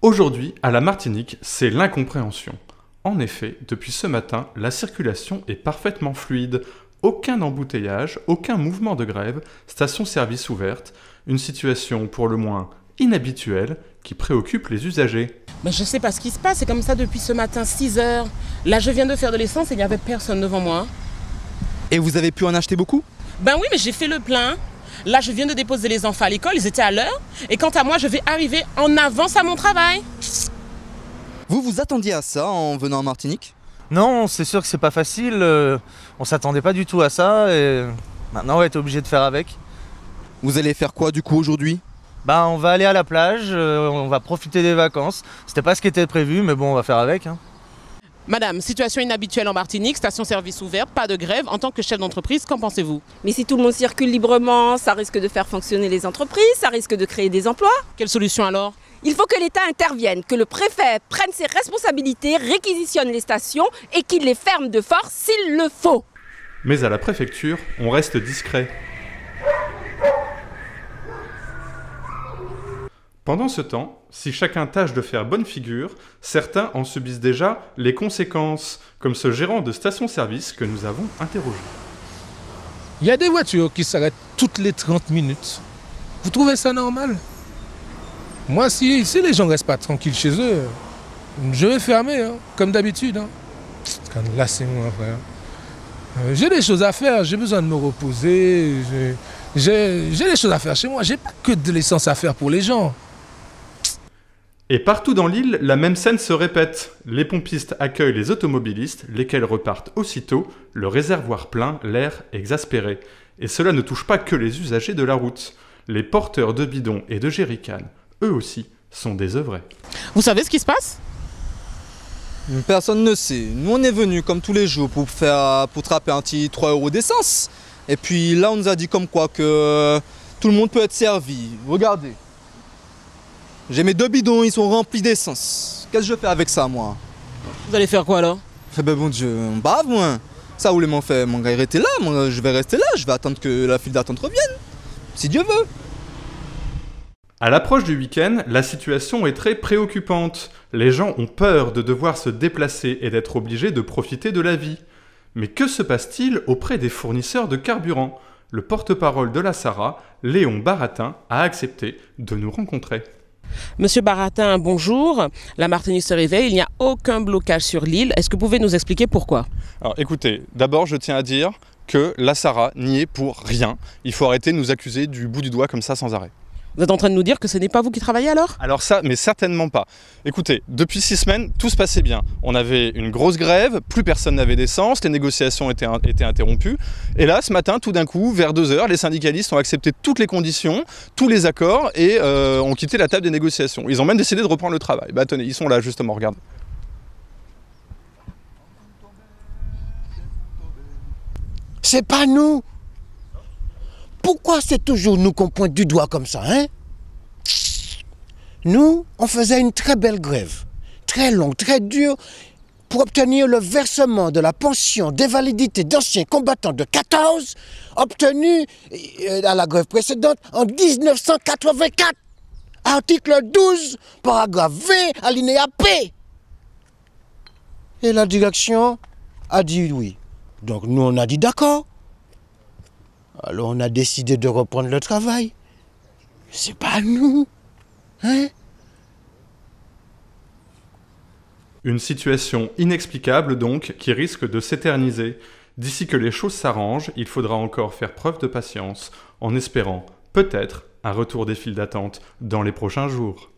Aujourd'hui, à la Martinique, c'est l'incompréhension. En effet, depuis ce matin, la circulation est parfaitement fluide. Aucun embouteillage, aucun mouvement de grève, station-service ouverte, une situation pour le moins inhabituelle qui préoccupe les usagers. Mais je sais pas ce qui se passe, c'est comme ça depuis ce matin 6 heures. Là je viens de faire de l'essence et il n'y avait personne devant moi. Et vous avez pu en acheter beaucoup? Ben oui, mais j'ai fait le plein. Là je viens de déposer les enfants à l'école, ils étaient à l'heure. Et quant à moi, je vais arriver en avance à mon travail. Vous vous attendiez à ça en venant en Martinique? Non, c'est sûr que c'est pas facile. On s'attendait pas du tout à ça et maintenant on va être obligé de faire avec. Vous allez faire quoi du coup aujourd'hui? Bah on va aller à la plage, on va profiter des vacances. C'était pas ce qui était prévu, mais bon, on va faire avec. Madame, situation inhabituelle en Martinique, station-service ouverte, pas de grève. En tant que chef d'entreprise, qu'en pensez-vous? Mais si tout le monde circule librement, ça risque de faire fonctionner les entreprises, ça risque de créer des emplois. Quelle solution alors? Il faut que l'État intervienne, que le préfet prenne ses responsabilités, réquisitionne les stations et qu'il les ferme de force s'il le faut. Mais à la préfecture, on reste discret. Pendant ce temps, si chacun tâche de faire bonne figure, certains en subissent déjà les conséquences, comme ce gérant de station-service que nous avons interrogé. Il y a des voitures qui s'arrêtent toutes les 30 minutes. Vous trouvez ça normal? Moi, si les gens ne restent pas tranquilles chez eux, je vais fermer, comme d'habitude. Là, c'est moi, frère. J'ai des choses à faire, j'ai besoin de me reposer. J'ai des choses à faire chez moi. J'ai pas que de l'essence à faire pour les gens. Et partout dans l'île, la même scène se répète. Les pompistes accueillent les automobilistes, lesquels repartent aussitôt, le réservoir plein, l'air exaspéré. Et cela ne touche pas que les usagers de la route. Les porteurs de bidons et de jerrycans, eux aussi, sont désœuvrés. Vous savez ce qui se passe? Personne ne sait. Nous on est venus comme tous les jours pour trapper un petit 3 € d'essence. Et puis là on nous a dit comme quoi que tout le monde peut être servi. Regardez. J'ai mes 2 bidons, ils sont remplis d'essence. Qu'est-ce que je fais avec ça moi? Vous allez faire quoi alors? Eh ben bon Dieu, on bave moi. Ça vous voulez m'en faire? Mon gars il était là, moi je vais rester là, je vais attendre que la file d'attente revienne. Si Dieu veut. À l'approche du week-end, la situation est très préoccupante. Les gens ont peur de devoir se déplacer et d'être obligés de profiter de la vie. Mais que se passe-t-il auprès des fournisseurs de carburant? Le porte-parole de la SARA, Léon Baratin, a accepté de nous rencontrer. Monsieur Baratin, bonjour. La Martinique se réveille, il n'y a aucun blocage sur l'île. Est-ce que vous pouvez nous expliquer pourquoi? Alors écoutez, d'abord je tiens à dire que la SARA n'y est pour rien. Il faut arrêter de nous accuser du bout du doigt comme ça sans arrêt. Vous êtes en train de nous dire que ce n'est pas vous qui travaillez alors? Alors ça, mais certainement pas. Écoutez, depuis 6 semaines, tout se passait bien. On avait une grosse grève, plus personne n'avait d'essence, les négociations étaient interrompues. Et là, ce matin, tout d'un coup, vers 2 heures, les syndicalistes ont accepté toutes les conditions, tous les accords et ont quitté la table des négociations. Ils ont même décidé de reprendre le travail. Bah tenez, ils sont là justement, regardez. C'est pas nous. Pourquoi c'est toujours nous qu'on pointe du doigt comme ça, hein? Nous, on faisait une très belle grève, très longue, très dure, pour obtenir le versement de la pension d'invalidité d'anciens combattants de 14, obtenu à la grève précédente en 1984. Article 12, paragraphe V, alinéa P. Et la direction a dit oui. Donc nous, on a dit d'accord. Alors on a décidé de reprendre le travail. C'est pas nous, hein? Une situation inexplicable donc qui risque de s'éterniser. D'ici que les choses s'arrangent, il faudra encore faire preuve de patience, en espérant, peut-être, un retour des files d'attente dans les prochains jours.